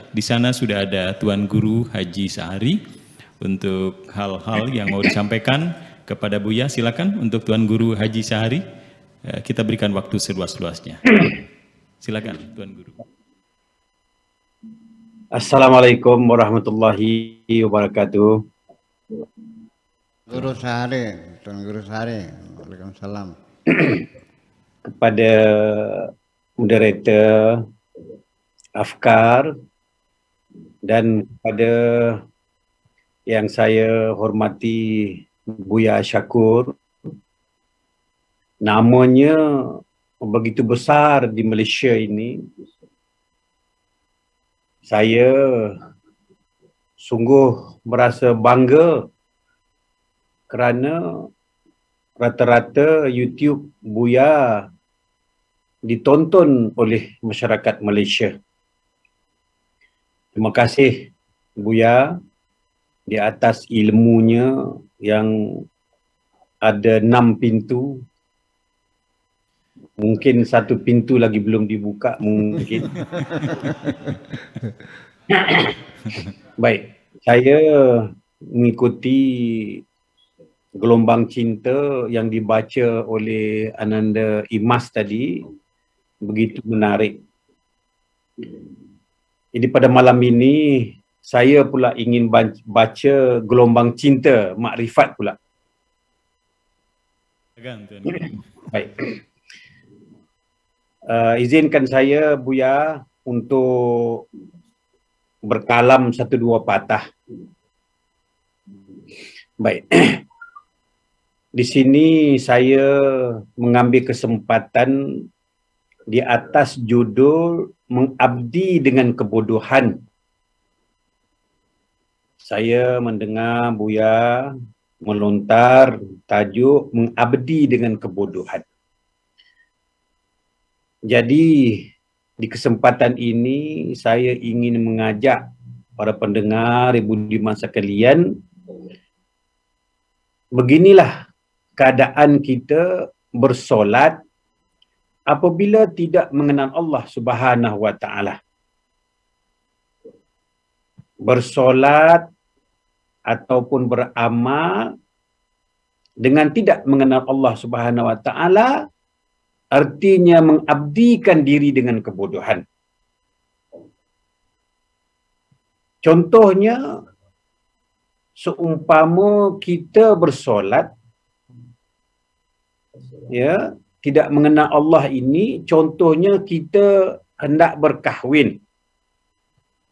Di sana sudah ada Tuan Guru Haji Sahari untuk hal-hal yang mau disampaikan kepada Buya. Silakan untuk Tuan Guru Haji Sahari. Kita berikan waktu seluas-luasnya. Silakan Tuan Guru. Assalamualaikum warahmatullahi wabarakatuh. Guru Sahari, Tuan Guru Sahari. Waalaikumsalam. Kepada moderator, Afkar, dan kepada yang saya hormati Buya Syakur, namanya begitu besar di Malaysia ini. Saya sungguh merasa bangga kerana rata-rata YouTube Buya ditonton oleh masyarakat Malaysia. Terima kasih Buya di atas ilmunya yang ada 6 pintu. Mungkin 1 pintu lagi belum dibuka mungkin. Baik, saya mengikuti Gelombang Cinta yang dibaca oleh Ananda Imas tadi, begitu menarik. Jadi pada malam ini saya pula ingin baca Gelombang Cinta Makrifat pula. Baik. Izinkan saya Buya untuk berkalam 1-2 patah. Baik. Di sini saya mengambil kesempatan di atas judul Mengabdi dengan Kebodohan. Saya mendengar Buya melontar tajuk Mengabdi dengan Kebodohan. Jadi di kesempatan ini saya ingin mengajak para pendengar ibu budiman sekalian, beginilah keadaan kita bersolat apabila tidak mengenal Allah Subhanahu wa taala. Bersolat ataupun beramal dengan tidak mengenal Allah Subhanahu wa taala artinya mengabdikan diri dengan kebodohan. Contohnya, seumpama kita bersolat, ya, tidak mengenal Allah ini, contohnya kita hendak berkahwin,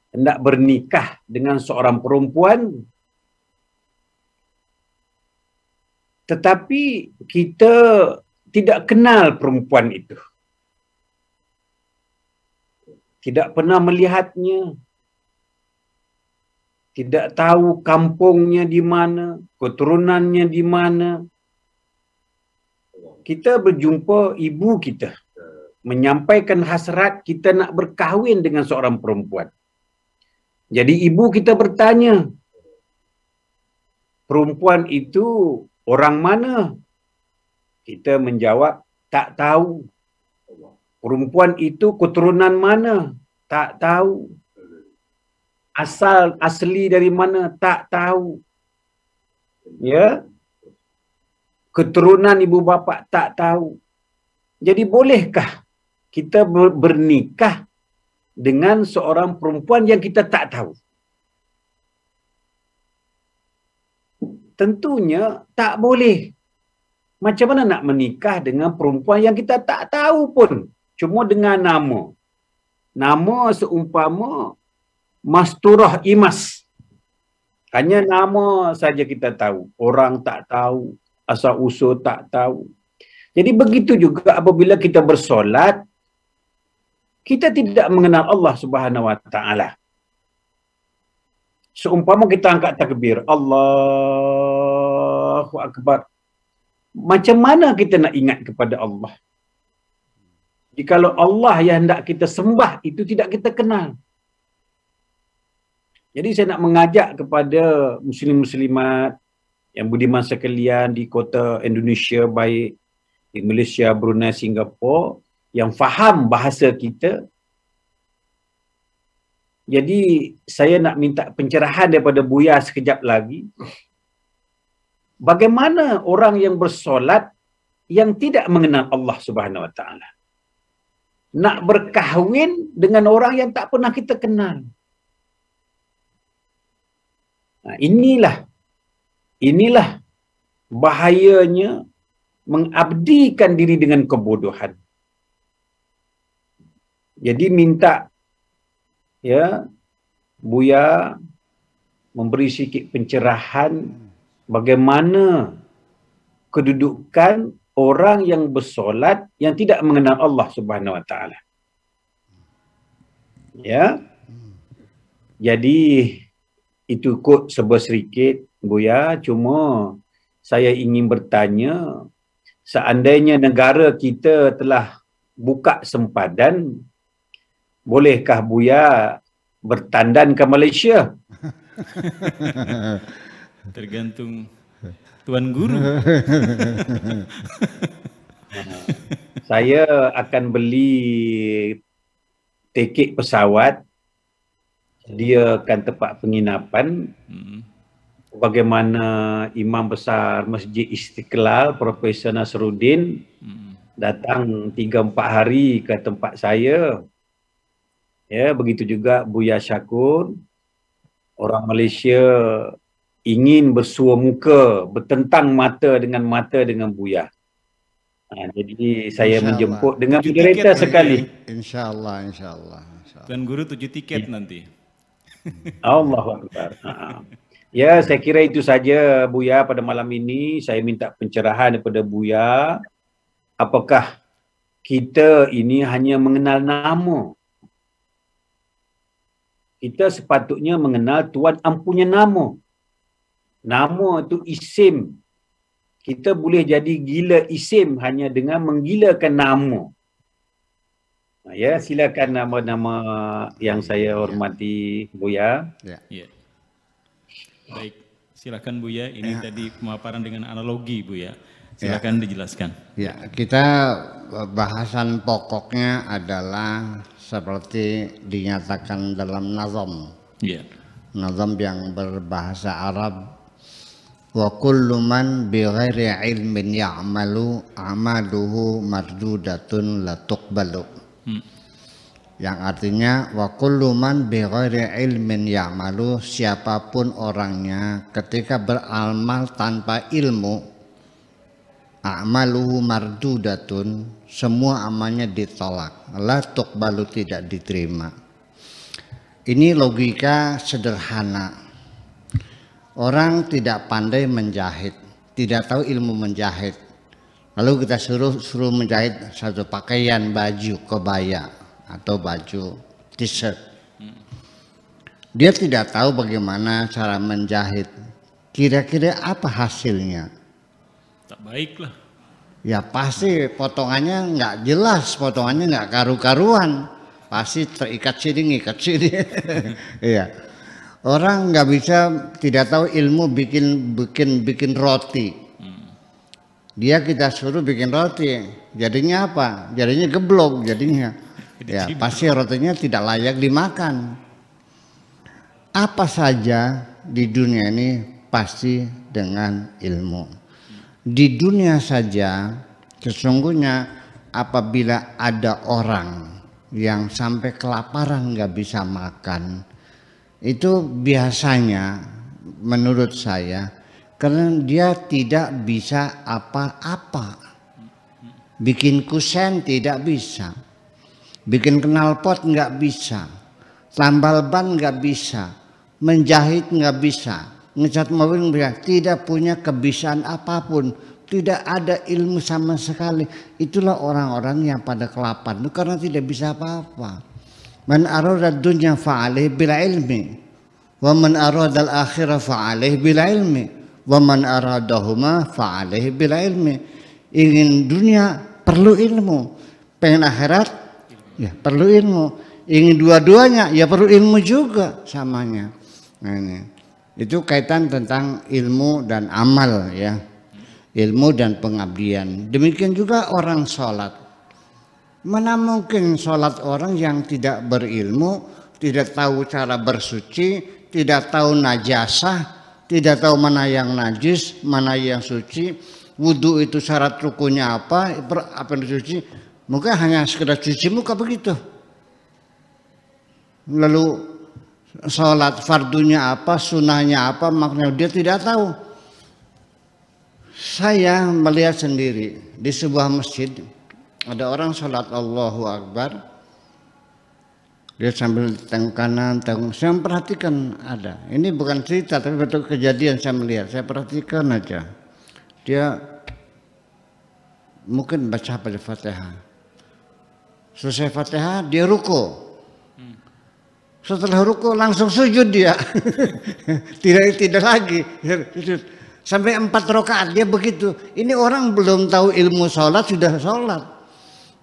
hendak bernikah dengan seorang perempuan, tetapi kita tidak kenal perempuan itu. Tidak pernah melihatnya. Tidak tahu kampungnya di mana, keturunannya di mana. Kita berjumpa ibu kita, menyampaikan hasrat kita nak berkahwin dengan seorang perempuan. Jadi ibu kita bertanya, perempuan itu orang mana? Kita menjawab, tak tahu. Perempuan itu keturunan mana? Tak tahu. Asli dari mana? Tak tahu. Ya. Keturunan ibu bapa tak tahu. Jadi bolehkah kita bernikah dengan seorang perempuan yang kita tak tahu? Tentunya tak boleh. Macam mana nak menikah dengan perempuan yang kita tak tahu pun? Cuma dengan nama. Nama seumpama Masturah Imas. Hanya nama saja kita tahu. Orang tak tahu. Asal usul tak tahu. Jadi begitu juga apabila kita bersolat, kita tidak mengenal Allah Subhanahu wa taala. Seumpama kita angkat takbir, Allahu Akbar. Macam mana kita nak ingat kepada Allah? Jikalau Allah yang hendak kita sembah, itu tidak kita kenal. Jadi saya nak mengajak kepada muslim-muslimat yang budiman sekalian di kota Indonesia, baik di Malaysia, Brunei, Singapura, yang faham bahasa kita, Jadi saya nak minta pencerahan daripada Buya sekejap lagi. Bagaimana orang yang bersolat yang tidak mengenal Allah Subhanahu Wa Taala nak berkahwin dengan orang yang tak pernah kita kenal? Nah, inilah bahayanya mengabdikan diri dengan kebodohan. Jadi minta ya Buya memberi sikit pencerahan bagaimana kedudukan orang yang bersolat yang tidak mengenal Allah Subhanahu Wa Taala. Ya. Jadi itu kot sedikit Buya, cuma saya ingin bertanya, seandainya negara kita telah buka sempadan, bolehkah Buya bertandan ke Malaysia? Tergantung Tuan Guru. Saya akan beli tiket pesawat, sediakan tempat penginapan. Bagaimana Imam Besar Masjid Istiqlal Profesor Nasruddin datang 3-4 hari ke tempat saya. Ya, begitu juga Buya Syakur. Orang Malaysia ingin bersua muka, bertentang mata dengan Buya. Jadi saya menjemput dengan moderator sekali. InsyaAllah. Tuan Guru 7 tiket nanti. Allahu Akbar. Ya, saya kira itu saja Buya pada malam ini. Saya minta pencerahan daripada Buya. Apakah kita ini hanya mengenal nama? Kita sepatutnya mengenal Tuhan ampunya nama. Nama itu isim. Kita boleh jadi gila isim hanya dengan menggilakan nama. Ya, silakan nama-nama yang saya hormati Buya. Ya. Baik, silakan Buya. Ini tadi pemaparan dengan analogi Buya. Silakan dijelaskan. Ya, kita bahasan pokoknya adalah seperti dinyatakan dalam nazam. Ya. Nazam yang berbahasa Arab. Wa kullu man bi ghairi ilmin ya'malu amaluhu mardudatun la tuqbalu. Yang artinya wa kullu man bi ghairi ilmin ya'malu, siapapun orangnya ketika beramal tanpa ilmu, a'maluhu mardudatun, semua amalnya ditolak, la tuqbalu, tidak diterima. Ini logika sederhana. Orang tidak pandai menjahit, tidak tahu ilmu menjahit. Lalu kita suruh menjahit satu pakaian, baju, kebaya atau baju t-shirt. Dia tidak tahu bagaimana cara menjahit. Kira-kira apa hasilnya? Tak baik lah. Ya pasti potongannya nggak jelas, potongannya nggak karu-karuan. Pasti terikat sini, ngikat sini. Iya. Orang nggak bisa, tidak tahu ilmu bikin roti. Dia kita suruh bikin roti, jadinya apa? Jadinya geblok, jadinya. Ya pasti rotinya tidak layak dimakan. Apa saja di dunia ini pasti dengan ilmu. Di dunia saja sesungguhnya apabila ada orang yang sampai kelaparan nggak bisa makan, itu biasanya menurut saya karena dia tidak bisa apa-apa. Bikin kusen tidak bisa, bikin knalpot nggak bisa, tambal ban nggak bisa, menjahit nggak bisa, ngecat mobil nggak bisa, tidak punya kebisaan apapun, tidak ada ilmu sama sekali. Itulah orang-orang yang pada kelaparan itu karena tidak bisa apa-apa. Man arada dunya fa'alih bil ilmi, wa man arada al-akhirah fa'alih bil ilmi, wa man aradahuma fa'alih bil ilmi. Ingin dunia perlu ilmu, pengen akhirat ya perlu ilmu, ingin dua-duanya ya perlu ilmu juga samanya. Nah, ini itu kaitan tentang ilmu dan amal ya, ilmu dan pengabdian. Demikian juga orang sholat. Mana mungkin sholat orang yang tidak berilmu tidak tahu cara bersuci, tidak tahu najasah, tidak tahu mana yang najis, mana yang suci, wudhu itu syarat rukunnya apa yang disuci, mungkin hanya sekedar cuci muka begitu. Lalu sholat fardunya apa, sunnahnya apa, maknanya dia tidak tahu. Saya melihat sendiri di sebuah masjid ada orang sholat Allahu Akbar, dia sambil tengok kanan, tengok. Saya perhatikan ada. Ini bukan cerita tapi betul kejadian saya melihat. Saya perhatikan aja. Dia mungkin baca pada Fatihah. Selesai Fatihah dia ruku. Setelah ruku langsung sujud dia. tidak lagi. Sampai 4 rakaat dia begitu. Ini orang belum tahu ilmu sholat sudah sholat.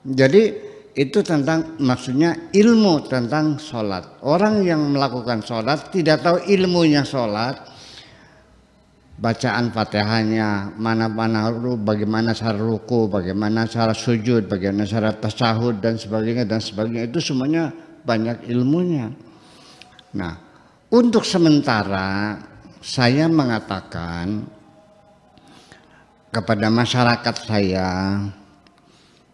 Jadi itu tentang maksudnya ilmu tentang sholat. Orang yang melakukan sholat tidak tahu ilmunya sholat, bacaan Fatihahnya, mana-mana bagaimana cara ruku, bagaimana cara sujud, bagaimana cara tasyahud dan sebagainya itu semuanya banyak ilmunya. Nah, untuk sementara saya mengatakan kepada masyarakat saya,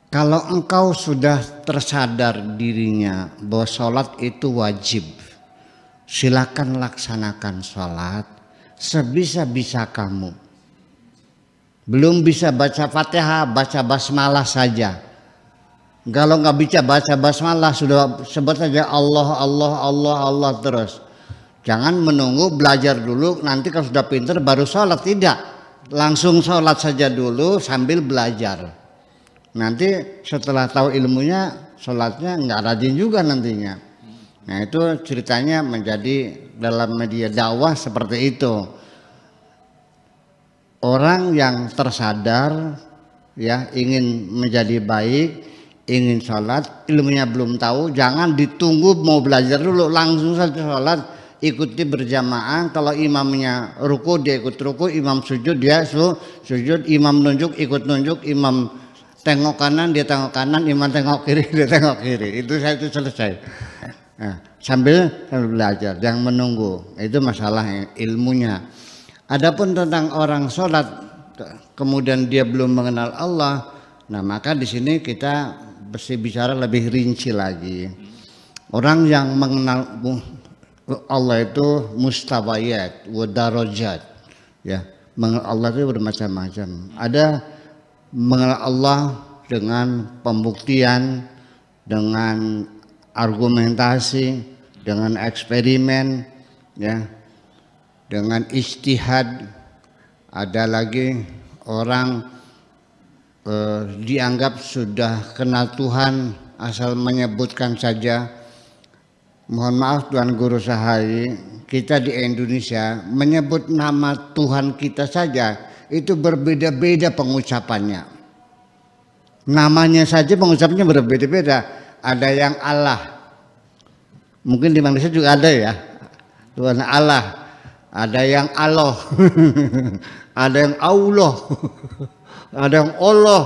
kalau engkau sudah tersadar dirinya bahwa sholat itu wajib, silakan laksanakan sholat sebisa-bisa kamu. Belum bisa baca Fatihah, baca basmalah saja. Kalau nggak bisa baca basmalah sudah sebut saja Allah, Allah, Allah, Allah terus. Jangan menunggu belajar dulu, nanti kalau sudah pintar baru sholat. Tidak, langsung sholat saja dulu sambil belajar. Nanti setelah tahu ilmunya sholatnya nggak rajin juga nantinya. Nah itu ceritanya menjadi dalam media dakwah seperti itu. Orang yang tersadar ya ingin menjadi baik, ingin sholat, ilmunya belum tahu, jangan ditunggu mau belajar dulu, langsung saja sholat, ikuti berjamaah. Kalau imamnya ruku dia ikut ruku, imam sujud dia sujud, imam nunjuk ikut nunjuk, imam tengok kanan dia tengok kanan, imam tengok kiri dia tengok kiri. Itu selesai. Nah, sambil belajar, jangan menunggu. Itu masalah ilmunya. Adapun tentang orang sholat kemudian dia belum mengenal Allah, nah maka di sini kita mesti bicara lebih rinci lagi. Orang yang mengenal Allah itu mustawayat wa darajat, ya. Mengenal Allah itu bermacam-macam. Ada mengenal Allah dengan pembuktian, dengan argumentasi, dengan eksperimen, ya, dengan ijtihad. Ada lagi orang dianggap sudah kenal Tuhan asal menyebutkan saja. Mohon maaf Tuan Guru Sahari, kita di Indonesia menyebut nama Tuhan kita saja itu berbeda-beda pengucapannya. Namanya saja pengucapannya berbeda-beda. Ada yang Allah, mungkin di Malaysia juga ada ya, Tuhan Allah. Ada yang Allah, ada yang Allah, ada yang Allah,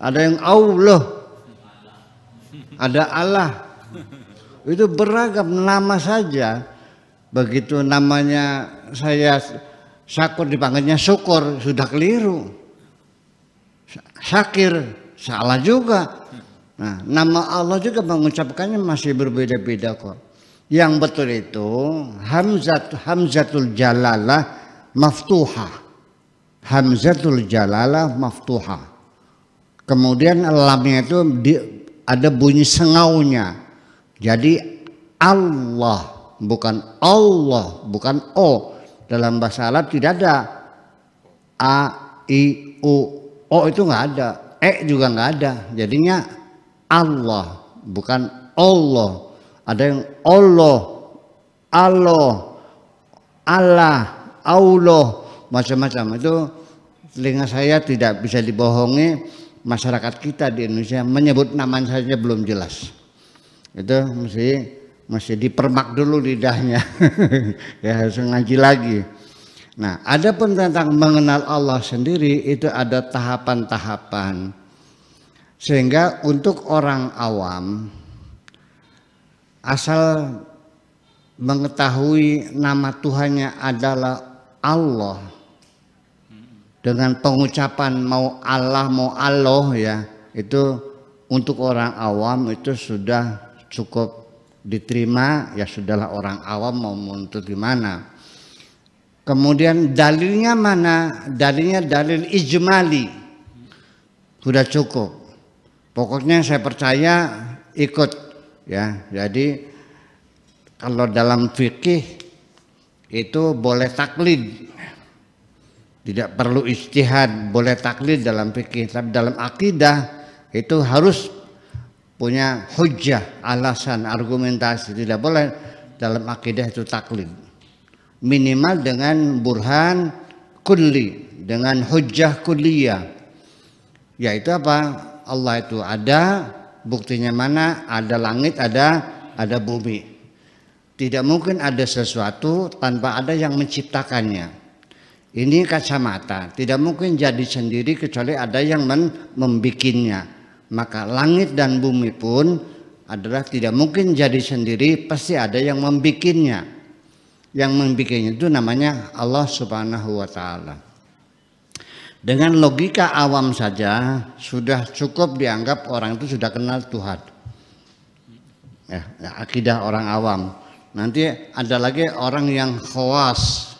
ada yang Allah, ada Allah. Itu beragam nama saja. Begitu namanya saya Syakur dipanggilnya Syukur, sudah keliru. Syakir salah juga. Nah, nama Allah juga mengucapkannya masih berbeda-beda kok. Yang betul itu hamzatul jalalah maftuhah. Hamzatul jalalah maftuhah. Kemudian lamnya itu ada bunyi sengaunya. Jadi Allah, bukan Allah, bukan O. Dalam bahasa Arab tidak ada A, I, U, O itu nggak ada. E juga nggak ada. Jadinya Allah, bukan Allah. Ada yang Allah, Allah, Allah, Allah, macam-macam. Itu telinga saya tidak bisa dibohongi. Masyarakat kita di Indonesia menyebut nama saja belum jelas. Itu mesti dipermak dulu lidahnya. Ya harus ngaji lagi. Nah, adapun tentang mengenal Allah sendiri itu ada tahapan-tahapan. Sehingga untuk orang awam asal mengetahui nama Tuhannya adalah Allah dengan pengucapan mau Allah mau Allah ya, itu untuk orang awam itu sudah cukup diterima, ya sudahlah orang awam mau menuntut gimana. Kemudian dalilnya mana? Dalilnya dalil ijmali, sudah cukup. Pokoknya saya percaya ikut ya. Jadi kalau dalam fikih itu boleh taklid, tidak perlu ijtihad, boleh taklid dalam fikih. Tapi dalam akidah itu harus punya hujjah, alasan, argumentasi. Tidak boleh dalam akidah itu taklid. Minimal dengan burhan kulli, dengan hujjah kulliyah. Yaitu apa? Allah itu ada, buktinya mana? Ada langit, ada bumi. Tidak mungkin ada sesuatu tanpa ada yang menciptakannya. Ini kacamata, tidak mungkin jadi sendiri kecuali ada yang membikinnya. Maka langit dan bumi pun adalah tidak mungkin jadi sendiri, pasti ada yang membikinnya. Yang membikinnya itu namanya Allah Subhanahu wa Ta'ala. Dengan logika awam saja sudah cukup dianggap orang itu sudah kenal Tuhan. Ya, akidah orang awam. Nanti ada lagi orang yang khawas.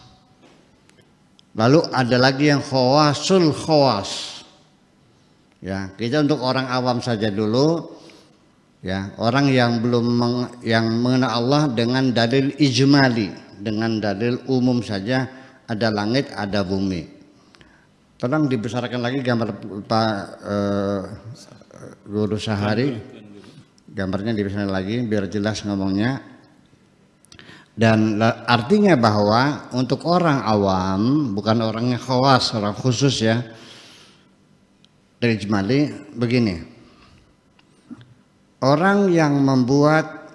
Lalu ada lagi yang khawasul khawas. Ya, kita untuk orang awam saja dulu. Ya, orang yang belum yang mengenal Allah dengan dalil ijmali, dengan dalil umum saja, ada langit, ada bumi. Tolong dibesarkan lagi gambar Pak Guru Sahari. Gambarnya dibesarkan lagi biar jelas ngomongnya. Dan artinya bahwa untuk orang awam, bukan orangnya khawas, orang khusus ya, dari ijmali begini. Orang yang membuat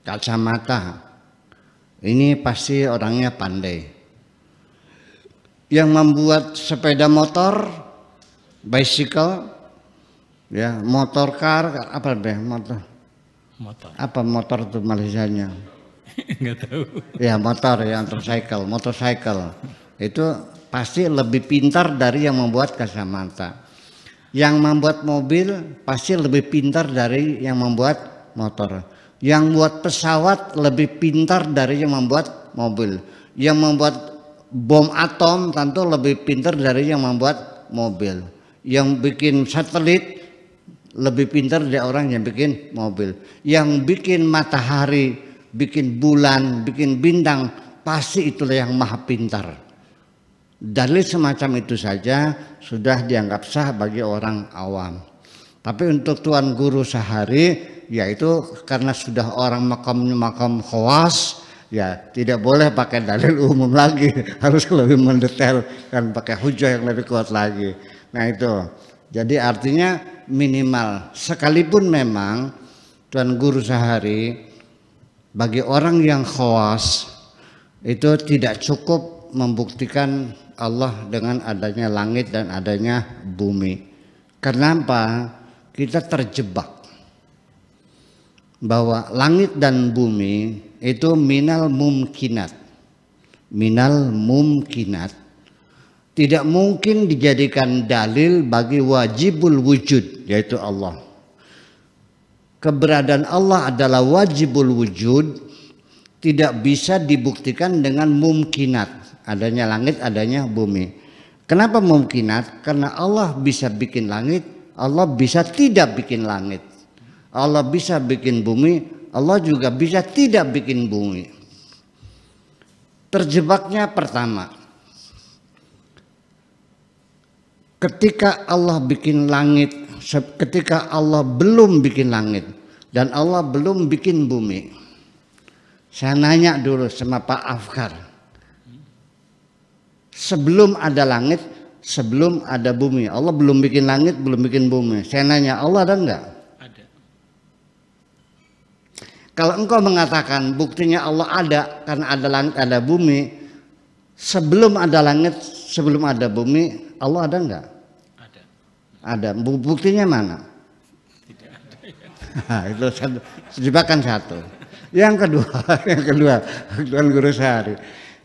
kacamata ini pasti orangnya pandai. Yang membuat sepeda motor, bicycle, ya, motor car, apa deh motor? Motor. Apa motor itu Malaysianya? Enggak tahu. Ya motor, ya motorcycle. Itu pasti lebih pintar dari yang membuat kacamata. Yang membuat mobil pasti lebih pintar dari yang membuat motor. Yang membuat pesawat lebih pintar dari yang membuat mobil. Yang membuat bom atom tentu lebih pintar dari yang membuat mobil. Yang bikin satelit lebih pintar dari orang yang bikin mobil. Yang bikin matahari, bikin bulan, bikin bintang, pasti itulah yang maha pintar. Dalil semacam itu saja sudah dianggap sah bagi orang awam. Tapi untuk Tuan Guru Sahari, yaitu karena sudah orang makam khawas, ya tidak boleh pakai dalil umum lagi, harus lebih mendetail dan pakai hujah yang lebih kuat lagi. Nah itu, jadi artinya minimal, sekalipun memang Tuan Guru Sahari bagi orang yang khawas itu tidak cukup membuktikan Allah dengan adanya langit dan adanya bumi. Kenapa? Kita terjebak bahwa langit dan bumi itu minal mumkinat. Minal mumkinat tidak mungkin dijadikan dalil bagi wajibul wujud, yaitu Allah. Keberadaan Allah adalah wajibul wujud, tidak bisa dibuktikan dengan mumkinat. Adanya langit, adanya bumi. Kenapa mumkinat? Karena Allah bisa bikin langit, Allah bisa tidak bikin langit. Allah bisa bikin bumi, Allah juga bisa tidak bikin bumi. Terjebaknya pertama, ketika Allah bikin langit, ketika Allah belum bikin langit dan Allah belum bikin bumi. Saya nanya dulu sama Pak Afkar. Sebelum ada langit, sebelum ada bumi, Allah belum bikin langit, belum bikin bumi. Saya nanya, Allah ada enggak? Ada. Kalau engkau mengatakan buktinya Allah ada karena ada langit, ada bumi, sebelum ada langit, sebelum ada bumi, Allah ada enggak? Ada. Ada. Buktinya mana? Tidak ada. Nah, itu satu, jebakan satu. Yang kedua, Tuan Guru Sehari.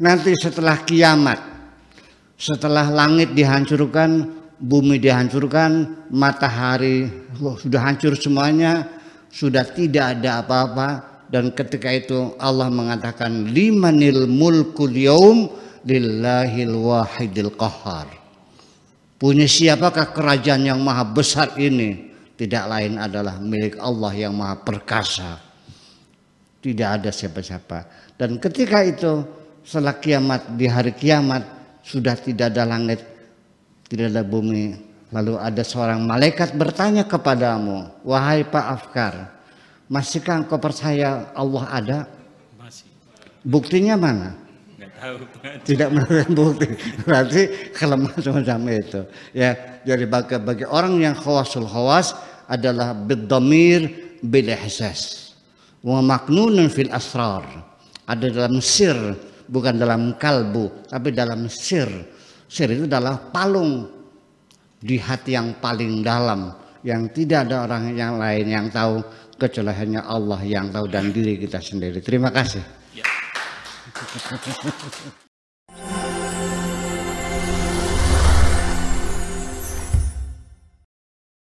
Nanti setelah kiamat, setelah langit dihancurkan, bumi dihancurkan, matahari sudah hancur semuanya, sudah tidak ada apa-apa, dan ketika itu Allah mengatakan limanil mulkul yaum lillahil wahidil qahar. Punya siapakah kerajaan yang maha besar ini? Tidak lain adalah milik Allah yang maha perkasa. Tidak ada siapa-siapa. Dan ketika itu setelah kiamat, di hari kiamat sudah tidak ada langit, tidak ada bumi. Lalu ada seorang malaikat bertanya kepadamu, wahai Pak Afkar, masihkah engkau percaya Allah ada? Masih. Buktinya mana? Nggak tahu. Tidak menemukan bukti. Berarti kelemahan semacam itu. Ya, jadi bagi orang yang khawasul khawas adalah bid-dhamir bil ihsas wa maknunun fil asrar. Ada dalam sir, bukan dalam kalbu, tapi dalam sir. Sir itu adalah palung di hati yang paling dalam, yang tidak ada orang yang lain yang tahu kecuali hanya Allah yang tahu dan diri kita sendiri. Terima kasih. Ya.